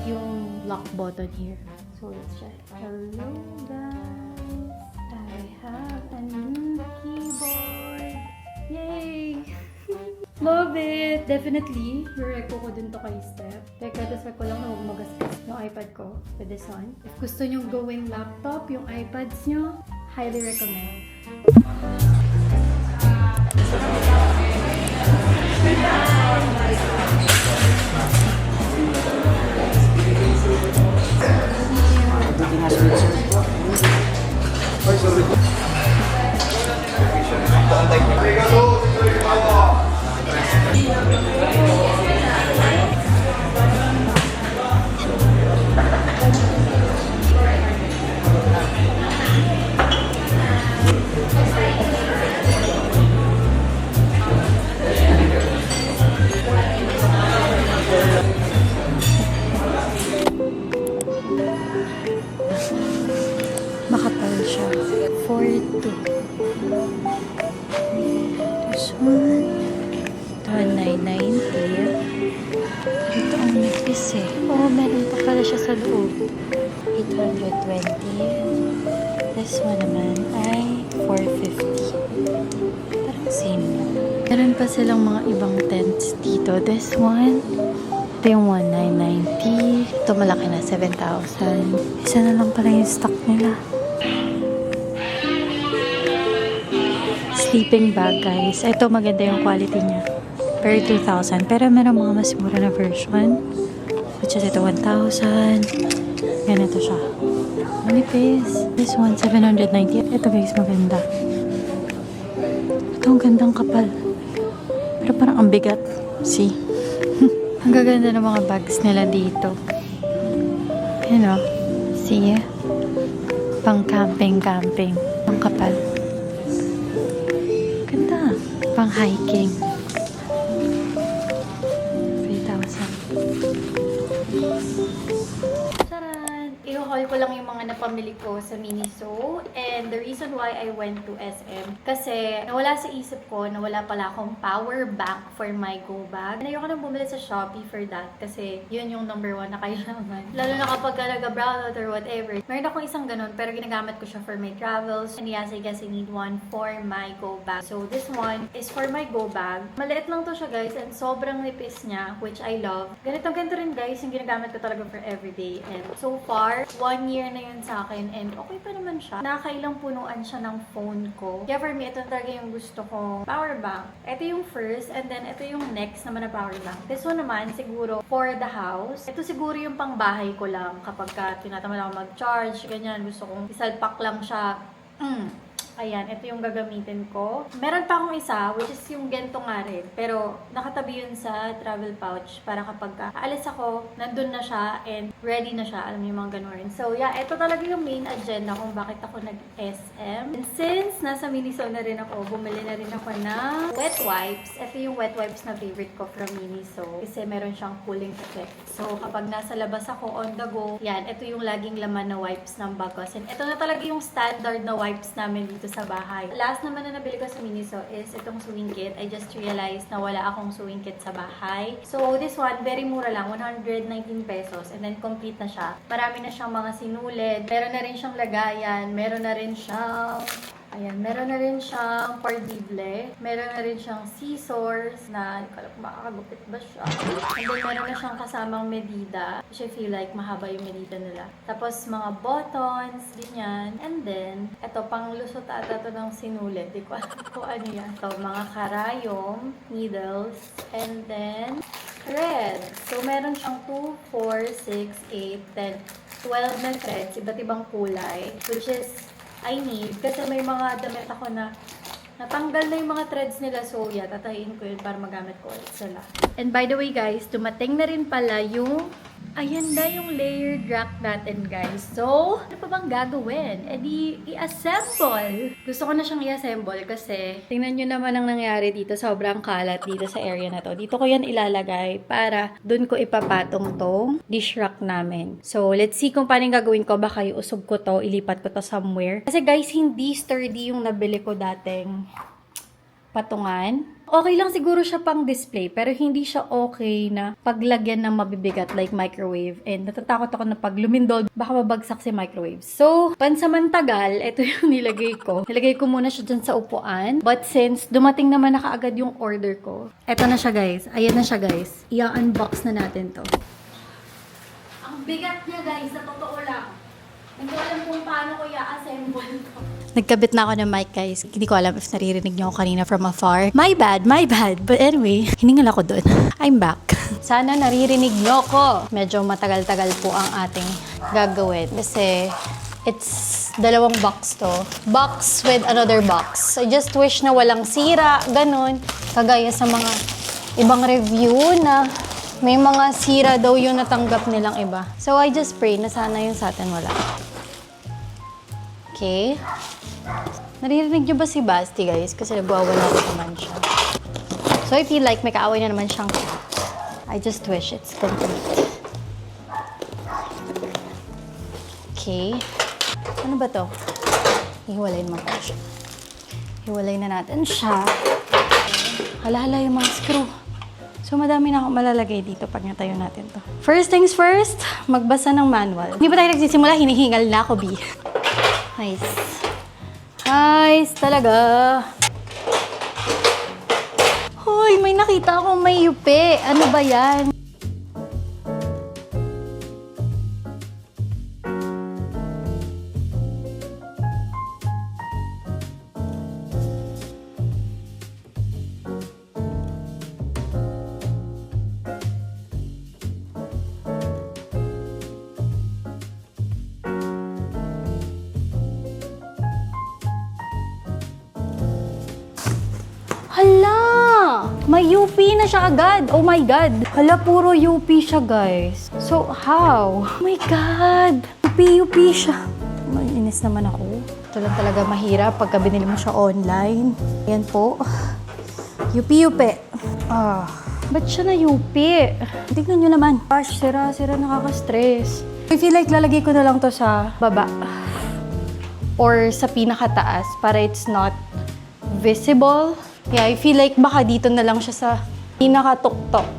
Yung lock button here. So, let's try. Hello, guys! I have a new keyboard! Yay! Love it! Definitely, i-reco ko din to kay Steph. Teka, dasal ko lang na huwag magasgas yung iPad ko with this one. If gusto nyo gawing laptop, yung iPads nyo, highly recommend. Makapal siya. 4.2. This one. 1,990. Ito ang nipis eh. Oh, meron pa pala siya sa loob. 820. This one naman ay 450. Parang same lang. Meron pa silang mga ibang tents dito. This one, ito yung 1,990. Ito malaki na, 7,000. Isa na lang pala yung stock nila. Sleeping bag, guys. Ito maganda yung quality niya. Per 2,000. Pero meron mga mas mura na version. Which is ito 1,000. Ganito siya. Manipis. This one, 790. Ito guys, maganda. Ito ang gandang kapal. Pero parang ang bigat. See? Ang gaganda ng mga bags nila dito. Ayan o. See? Pang camping. Ang kapal. Ganda. Pang hiking. 3,000. Charan! I-haul ko lang yung mga napamili ko sa Miniso. And the reason why I went to SM, kasi nawala sa isip ko na wala pala akong power bank for my go bag. Ayoko nang bumili sa Shopee for that kasi yun yung number 1 na kailangan. Lalo na kapag nag-brownout or whatever. Meron akong isang ganun pero ginagamit ko siya for my travels. And yes, I guess I need one for my go bag. So this one is for my go bag. Maliit lang to siya guys and sobrang nipis niya, which I love. Ganito rin guys yung ginagamit ko talaga for everyday. And so far, 1 year na yun sa akin and okay pa naman siya. Nakakailang punuan siya ng phone ko. Kaya for me, ito talaga yung gusto kong power bank. Ito yung first and then ito yung next naman na power bank. This one naman, siguro for the house. Ito siguro yung pang bahay ko lang kapag tinatamad ako mag-charge. Ganyan, gusto kong isalpak lang siya. Ayan, ito yung gagamitin ko. Meron pa akong isa, which is yung gento nga rin. Pero, nakatabi yun sa travel pouch para kapag aalis ako, nandun na siya and ready na siya. Alam niyo yung mga ganun. So, yeah, ito talaga yung main agenda kung bakit ako nag-SM. And since nasa Miniso na rin ako, bumili na rin ako ng wet wipes. Ito yung wet wipes na favorite ko from Miniso. Kasi meron siyang cooling effect. So, kapag nasa labas ako on the go, yan, ito yung laging laman na wipes ng bagos. And ito na talaga yung standard na wipes namin dito sa bahay. Last naman na nabili ko sa Miniso is itong sewing kit. I just realized na wala akong sewing kit sa bahay. So, this one, very mura lang. 119 pesos. And then, complete na siya. Marami na siyang mga sinulid. Meron na rin siyang lagayan. Meron na rin siyang Ayan, meron na rin siyang pordible. Meron na rin siyang scissors na, hindi ko alam kung makakagupit ba siya. And then, meron na siyang kasamang medida, which I feel like mahaba yung medida nila. Tapos, mga buttons, ganyan. And then, eto, pang lusot ata to ng sinulit. Di ko alam kung ano yan. So, mga karayom, needles, and then, thread. So, meron siyang 2, 4, 6, 8, 10, 12 na threads, iba't ibang kulay, which is I need kasi may mga damit ako na natanggal na yung mga threads nila. So, yeah, tatayin ko yun para magamit ko ulit sila. And by the way, guys, dumating na rin pala yung ayan na yung layered rack natin, guys. So, ano pa bang gagawin? E di, i-assemble. Gusto ko na siyang i-assemble kasi tingnan nyo naman ang nangyari dito. Sobrang kalat dito sa area na to. Dito ko yan ilalagay para dun ko ipapatong tong dish rack namin. So, let's see kung paano yung gagawin ko. Baka iusog ko to, ilipat ko to somewhere. Kasi guys, hindi sturdy yung nabili ko dating patungan. Okay lang siguro siya pang display, pero hindi siya okay na paglagyan ng mabibigat like microwave. And natatakot ako na pag lumindol, baka mabagsak si microwave. So, pansamantagal, ito yung nilagay ko. Nilagay ko muna siya dyan sa upuan. But since dumating naman na kaagad yung order ko, ito na siya guys. Ayan na siya guys. I-unbox na natin to. Ang bigat niya guys, sa totoo lang. Hindi ko alam kung paano ko i-assemble to. Nagkabit na ako ng mic, guys. Hindi ko alam if naririnig niyo ako kanina from afar. My bad, my bad. But anyway, hiningal ako dun. I'm back. Sana naririnig niyo ako. Medyo matagal-tagal po ang ating gagawin. Kasi it's dalawang box to. Box with another box. I just wish na walang sira, ganun. Kagaya sa mga ibang review na may mga sira daw yung natanggap nilang iba. So I just pray na sana yung sa atin wala. Okay. Naririnig niyo ba si Basti, guys? Kasi nagwawala ko naman siya. So, I feel like may kaaway na naman siyang cat. I just wish it's complete. Okay. Ano ba to? Hiwalay naman ko siya. Hiwalay na natin siya. Hala-hala yung mga screw. So, madami na akong malalagay dito pag natayo natin to. First things first, magbasa ng manual. Hindi pa tayo nagsisimula, hinihingal na ako, B. Nice. Nice talaga. Hoy, may nakita akong may yupi. Ano ba yan? Hala! May UP na siya agad. Oh my God. Hala, puro UP siya, guys. So, how? Oh my God. UP siya. Mainis naman ako. Ito lang talaga mahirap pagka binili mo siya online. Yan po. UP. Ba't siya na UP? Tignan nyo naman. Gosh, sira, nakaka-stress. I feel like lalagay ko na lang to sa baba. Or sa pinakataas para it's not visible. Yeah, I feel like baka dito na lang siya sa pinakatuktok.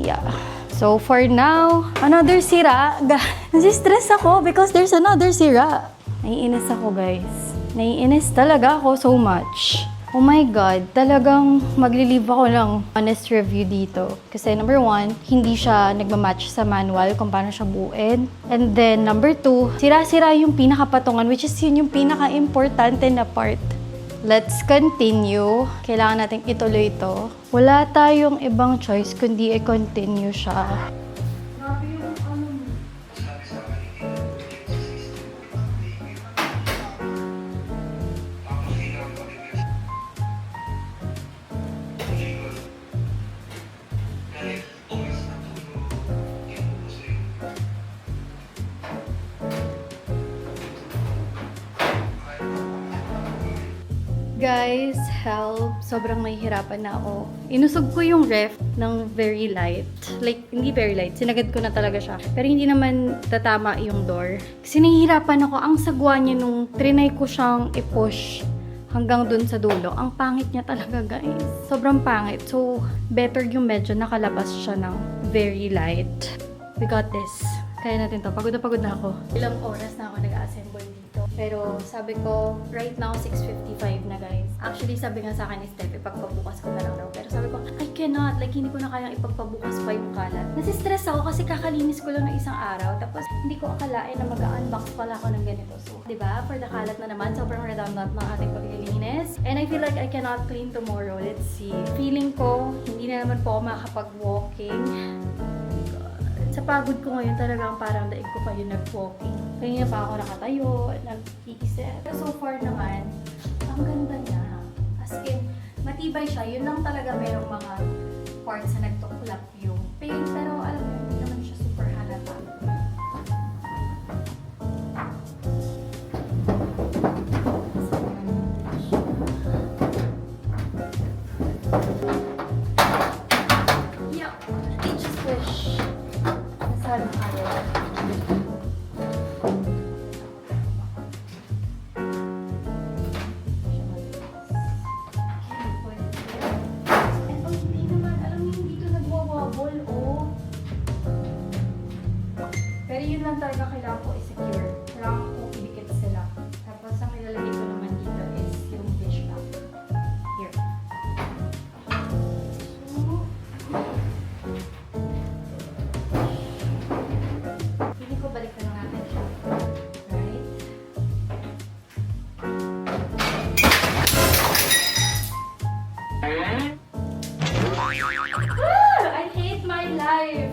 Yeah. So, for now, another sira. Nasi-stress ako because there's another sira. Naiinis ako, guys. Naiinis talaga ako so much. Oh my God, talagang magli-leave ako ng honest review dito. Kasi number 1, hindi siya nagmamatch sa manual kung paano siya buuin. And then number 2, sira-sira yung pinakapatungan, which is yun yung pinaka-importante na part. Let's continue. Kailangan natin ituloy ito. Wala tayong ibang choice kundi i-continue siya. Guys, help. Sobrang mahihirapan na ako. Inusog ko yung ref ng very light. Like, hindi very light. Sinagad ko na talaga siya. Pero hindi naman tatama yung door. Kasi nahihirapan ako. Ang sagwa niya nung trinay ko siyang i-push hanggang dun sa dulo. Ang pangit niya talaga, guys. Sobrang pangit. So, better yung medyo nakalabas siya ng very light. We got this. Kaya natin to. Pagod na ako. Ilang oras na ako nag-assemble dito. Pero sabi ko, right now, 6:55 na guys. Actually, sabi nga sa akin ni Steph, ipagpabukas ko na lang daw. Pero sabi ko, I cannot. Like, hindi ko na kayang ipagpabukas pa yung kalat. Nasistress ako kasi kakalinis ko lang ng isang araw. Tapos, hindi ko akalain na mag-unbox pala ako ng ganito. So, di ba? For the kalat na naman, sobrang redundant ng ating paglilinis. And I feel like I cannot clean tomorrow. Let's see. Feeling ko, hindi na naman po ako makakapag-walking. Sa pagod ko ngayon talagang parang daig ko pa yung nag-walking. Kanina pa ako nakatayo, nag-iisip. Pero so far naman, ang ganda niya. As in, matibay siya. Yun lang talaga merong mga parts na nagtuklap yung paint. Pero alam mo, hindi naman siya super halata. Yeah, I just wish sana kaya. Hindi naman, alam niyo, hindi ito nagwawabol, oh. Pero yun lang talaga kailangan ko i-secure. Kailangan ko idikit sila. Tapos ang ilalagay ko naman dito is yung dish bag. Here. So, hindi ko balik na natin siya. Right? I hate my life!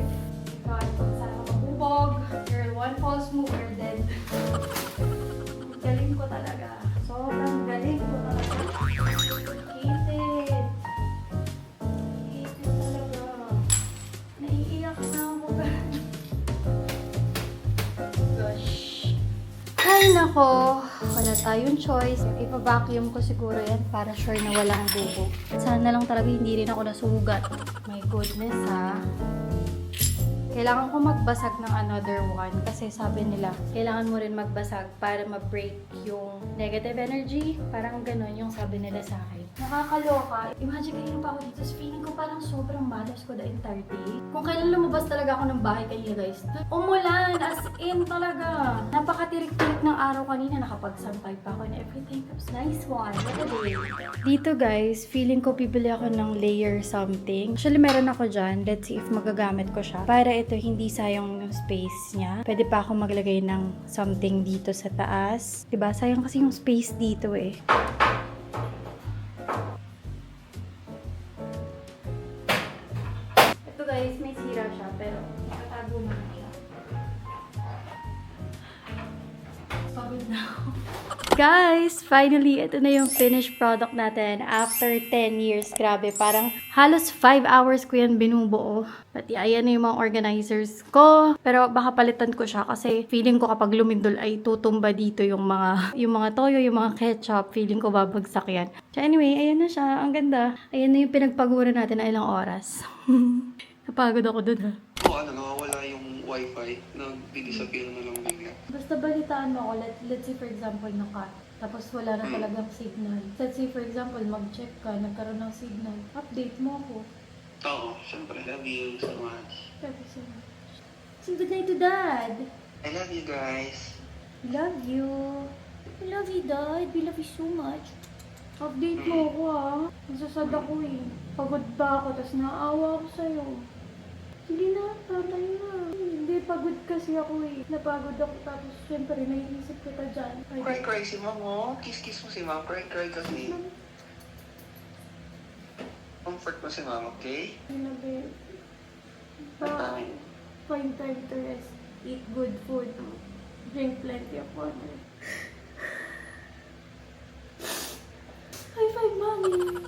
God, kung saan ako mabubog. Girl, one false move, you're dead. Galing ko talaga. Sobrang galing ko talaga. Hate it. Hate it talaga. Naiiyak na ako. Gosh. Ay, nako. Wala tayong choice. Ipa-vacuum ko siguro yan para sure na walang bubo. Sana lang talaga hindi rin ako nasugat. My goodness, ha. Kailangan ko magbasag ng another one kasi sabi nila, kailangan mo rin magbasag para ma-break yung negative energy. Parang ganun yung sabi nila sa akin. Nakakaloka. Imagine kanina pa ako dito. Feeling ko parang sobrang malas ko the entire day. Kung kailan lumabas talaga ako ng bahay kanina guys, umulan as in talaga. Napakatirik-tirik ng araw kanina. Nakapagsampay pa ako and everything. Tapos nice one. What a day. Dito guys, feeling ko bibili ako ng layer something. Actually meron ako dyan. Let's see if magagamit ko siya. Para ito hindi sayang yung space niya. Pwede pa ako maglagay ng something dito sa taas. Diba? Sayang kasi yung space dito eh. Ito guys, may sira siya pero nakatago mo na siya. Pagod na ako. Guys, finally, ito na yung finished product natin after 10 years. Grabe, parang halos 5 hours ko yan binubuo. Pati ayan na yung mga organizers ko. Pero baka palitan ko siya kasi feeling ko kapag lumindol ay tutumba dito yung mga toyo, yung mga ketchup. Feeling ko babagsak yan. So anyway, ayan na siya. Ang ganda. Ayan na yung pinagpaguran natin na ilang oras. Napagod ako dun ha. Nawawala yung wifi, nag-disappear na lang bigla. Basta balitaan mo ako, let's say for example naka, tapos wala na talagang signal. Let's say for example mag-check ka, nagkaroon ng signal, update mo ako. Oo, syempre, love you so much. Thank you so much. So good night to Dad! I love you guys. We love you! We love you Dad! We love you so much! Update mo ako Nasasad ako eh. Pagod ba ako, tapos naawa ako sa'yo. Hindi na, tatay na. Hindi, pagod kasi ako eh. Napagod ako tapos syempre naiisip kita dyan. Cry si mom, oh. Kiss mo si mom. Cry kasi. Comfort mo si mom, okay? I love you. Bye. Find time to rest. Eat good food. Drink plenty of water. High five, mommy.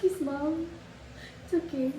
Kiss, mom. It's okay.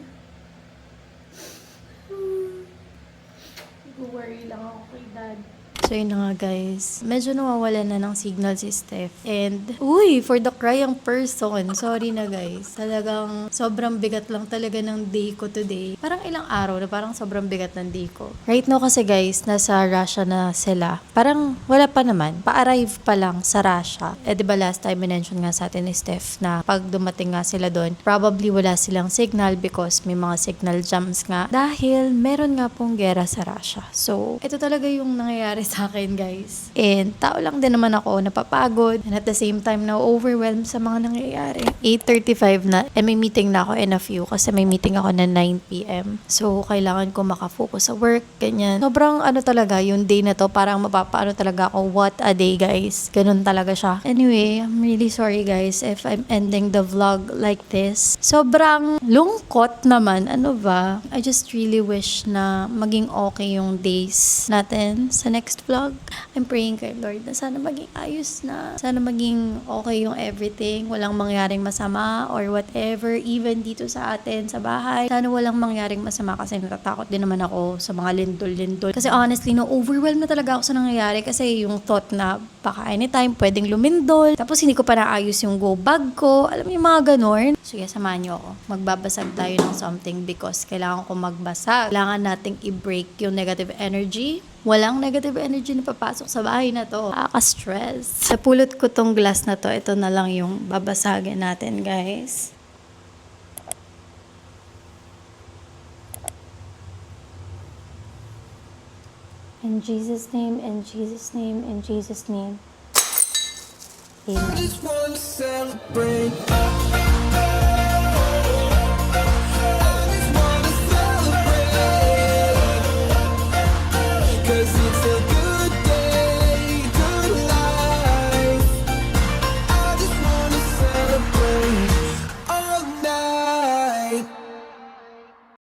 Worry lang ako kay Dad. So yun na nga guys, medyo nawawala na ng signal si Steph. And, uy, for the crying person, sorry na guys. Talagang sobrang bigat lang talaga ng day ko today. Parang ilang araw na parang sobrang bigat ng day ko. Right now kasi guys, nasa Russia na sila. Parang wala pa naman, pa-arrive pa lang sa Russia. Eh diba last time minention nga sa atin ni Steph na pag dumating nga sila doon, probably wala silang signal because may mga signal jams nga. Dahil meron nga pong gera sa Russia. So, ito talaga yung nangyayari sa sa akin, guys. And tao lang din naman ako, napapagod. And at the same time, na-overwhelmed sa mga nangyayari. 8:35 na. And may meeting na ako in a few kasi may meeting ako na 9 p.m. So, kailangan ko makafocus sa work, ganyan. Sobrang talaga, yung day na to, parang mapapaano talaga ako. What a day, guys. Ganun talaga siya. Anyway, I'm really sorry, guys, if I'm ending the vlog like this. Sobrang lungkot naman. Ano ba? I just really wish na maging okay yung days natin sa next vlog. I'm praying kay Lord na sana maging ayos na. Sana maging okay yung everything. Walang mangyaring masama or whatever. Even dito sa atin, sa bahay. Sana walang mangyaring masama kasi natatakot din naman ako sa mga lindol-lindol. Kasi honestly, no, overwhelmed na talaga ako sa nangyayari kasi yung thought na baka anytime pwedeng lumindol. Tapos hindi ko pa naayos yung go bag ko. Alam mo yung mga ganon. Sige, samahan niyo ako. Magbabasag tayo ng something because kailangan ko magbasag. Kailangan nating i-break yung negative energy. Walang negative energy na papasok sa bahay na to. Nakaka-stress. Napulot ko tong glass na to. Ito na lang yung babasagin natin, guys. In Jesus' name, in Jesus' name, in Jesus' name. Amen. Just wanna celebrate.